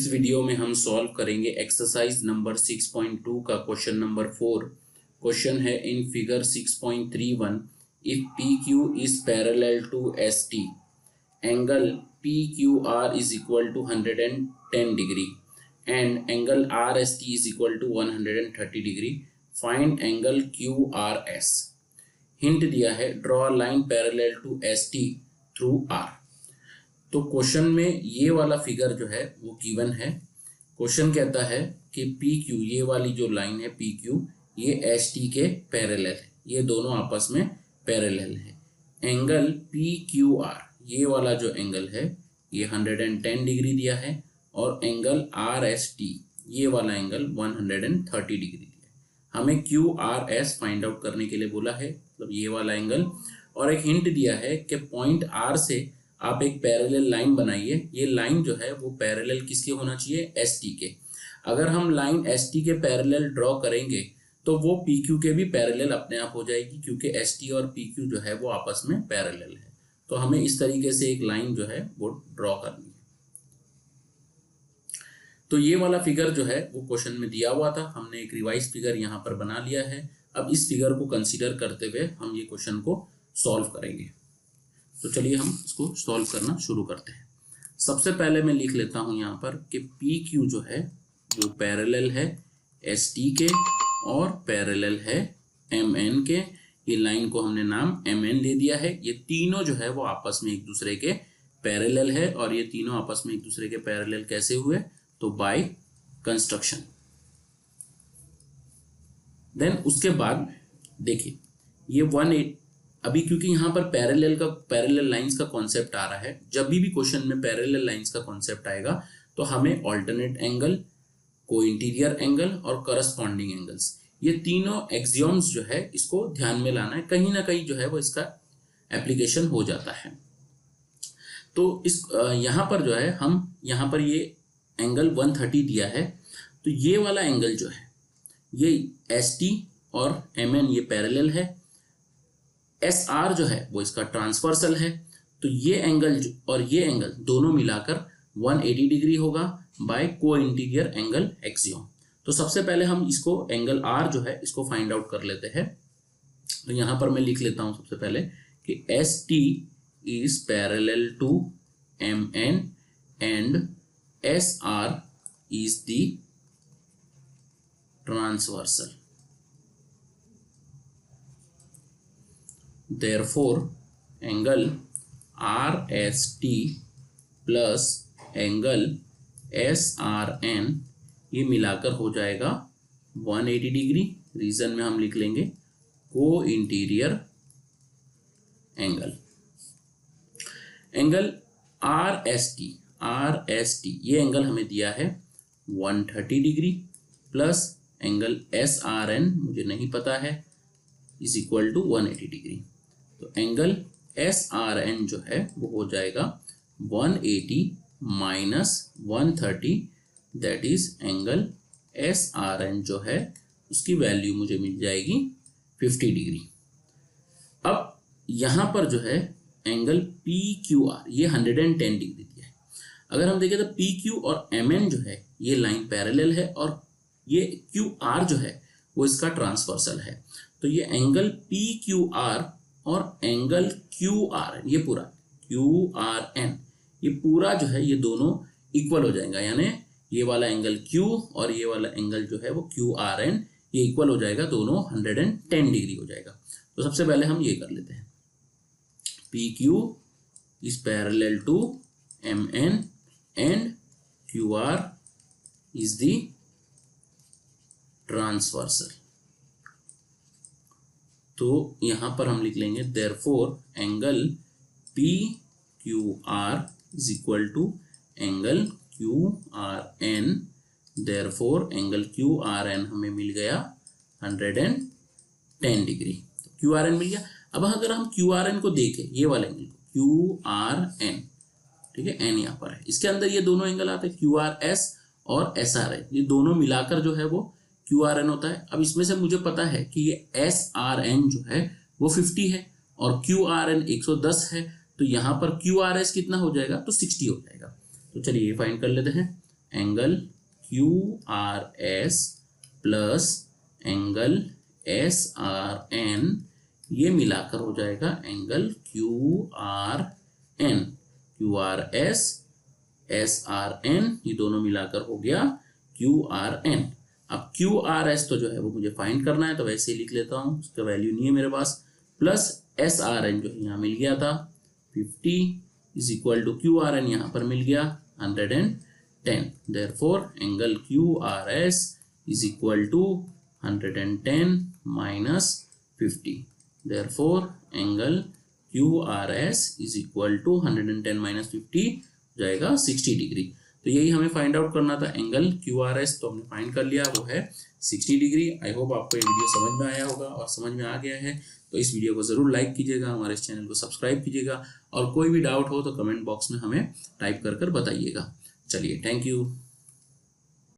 इस वीडियो में हम सॉल्व करेंगे एक्सरसाइज नंबर 6.2 का क्वेश्चन नंबर 4। क्वेश्चन है in figure 6.31 if PQ is parallel to ST angle PQR is equal to 110 degree and angle RST is equal to 130 degree, find angle QRS। Hint दिया है draw line parallel to ST through R। तो question में ये वाला figure जो है वो given है। क्वेश्चन कहता है कि PQ, ये वाली जो लाइन है PQ, ये ST के पैरेलल है, ये दोनों आपस में पैरेलल है। एंगल PQR, ये वाला जो एंगल है ये 110 डिग्री दिया है और एंगल RST, ये वाला एंगल 130 डिग्री दिया है। हमें QRS फाइंड आउट करने के लिए बोला है, मतलब ये वाला एंगल। और एक हिंट दिया है कि पॉइंट R से आप एक पैरेलल लाइन बनाइए। ये लाइन जो है वो पैरेलल किसके होना चाहिए? ST के। अगर हम लाइन ST के पैरेलल ड्रॉ करेंगे तो वो PQ के भी पैरेलल अपने आप हो जाएगी, क्योंकि ST और PQ जो है वो आपस में पैरेलल है। तो हमें इस तरीके से एक लाइन जो है वो ड्रॉ करनी है। तो ये वाला फिगर जो है वो क्वेश्चन में दिया हुआ था, हमने एक रिवाइज फिगर यहाँ पर बना लिया है। अब इस फिगर को कंसीडर करते हुए हम ये क्वेश्चन को सॉल्व करेंगे। तो चलिए हम इसको सॉल्व करना शुरू करते हैं। सबसे पहले मैं लिख लेता हूं यहाँ पर कि PQ जो है वो पैरेलल है ST के और पैरेलल है MN के। ये लाइन को हमने नाम MN दे दिया है। ये तीनों जो है वो आपस में एक दूसरे के पैरेलल है, और ये तीनों आपस में एक दूसरे के पैरेलल कैसे हुए? तो बाय कंस्ट्रक्शन। देन उसके बाद देखिए ये 180, अभी क्योंकि यहाँ पर पैरेलल लाइंस का कॉन्सेप्ट आ रहा है, जब भी क्वेश्चन में पैरेलल लाइंस का कॉन्सेप्ट आएगा तो हमें ऑल्टरनेट एंगल, को इंटीरियर एंगल और करस्पॉन्डिंग एंगल्स, ये तीनों एक्सियोम्स जो है इसको ध्यान में लाना है। कहीं ना कहीं जो है वो इसका एप्लीकेशन हो जाता है। तो इस यहाँ पर जो है हम यहाँ पर ये एंगल 130 दिया है, तो ये वाला एंगल जो है ये ST और MN ये पैरेलल है। SR जो है वो इसका ट्रांसवर्सल है। तो ये एंगल और ये एंगल दोनों मिलाकर 180 डिग्री होगा बाय को इंटीरियर एंगल एक्सियोम। तो सबसे पहले हम इसको एंगल R जो है इसको फाइंड आउट कर लेते हैं। तो यहाँ पर मैं लिख लेता हूँ सबसे पहले कि ST is parallel to MN and SR is the transversal. Therefore, angle RST plus angle SRN ये मिलाकर हो जाएगा 180 डिग्री। रीजन में हम लिख लेंगे को इंटीरियर एंगल। एंगल RST ये एंगल हमें दिया है 130 डिग्री प्लस एंगल SRN मुझे नहीं पता है, इज इक्वल टू 180 डिग्री। तो एंगल SRN जो है वो हो जाएगा 180 minus 130, that is angle SRN जो है उसकी वैल्यू मुझे मिल जाएगी 50 डिग्री। अब यहाँ पर जो है एंगल PQR ये 110 डिग्री दिया है। अगर हम देखें तो PQ और MN जो है ये लाइन पैरेलल है और ये QR जो है वो इसका ट्रांसवर्सल है। तो ये एंगल PQR और एंगल QR ये पूरा QRN ये पूरा जो है ये दोनों इक्वल हो जाएगा, यानी ये वाला एंगल Q और ये वाला एंगल जो है वो QRN ये इक्वल हो जाएगा, दोनों 110 डिग्री हो जाएगा। तो सबसे पहले हम ये कर लेते हैं, PQ is parallel to MN and QR is the transversal. तो यहां पर हम लिख लेंगे therefore angle PQR is equal to angle QRN। Therefore angle QRN हमें मिल गया 110 डिग्री। तो QRN मिल गया। अब अगर हम QRN को देखें, ये वाले एंगल को QRN, ठीक है, N यहाँ पर है, इसके अंदर ये दोनों एंगल आते हैं QRS और SRN, ये दोनों मिलाकर जो है वो QRN होता है। अब इसमें से मुझे पता है कि ये SRN जो है वो 50 है और QRN 110 है, तो यहाँ पर QRS कितना हो जाएगा? तो 60 हो जाएगा। तो चलिए ये फाइंड कर लेते हैं। Angle QRS plus angle SRN, ये मिलाकर हो जाएगा एंगल QRN। QRS SRN ये दोनों मिलाकर हो गया QRN। अब QRS तो जो है वो मुझे फाइंड करना है, तो वैसे ही लिख लेता हूँ, उसका वैल्यू नहीं है मेरे पास, प्लस SRN जो यहाँ मिल गया था 50 इज इक्वल टू QRN यहाँ पर मिल गया 110। Therefore angle QRS is equal to 110 minus 50। Therefore angle QRS is equal to 110 minus 50 जाएगा 60 डिग्री। तो यही हमें फाइंड आउट करना था, एंगल QRS तो हमने फाइंड कर लिया, वो है 60 डिग्री। आई होप आपको ये वीडियो समझ में आया होगा, और समझ में आ गया है तो इस वीडियो को ज़रूर लाइक कीजिएगा, हमारे इस चैनल को सब्सक्राइब कीजिएगा, और कोई भी डाउट हो तो कमेंट बॉक्स में हमें टाइप कर बताइएगा। चलिए, थैंक यू।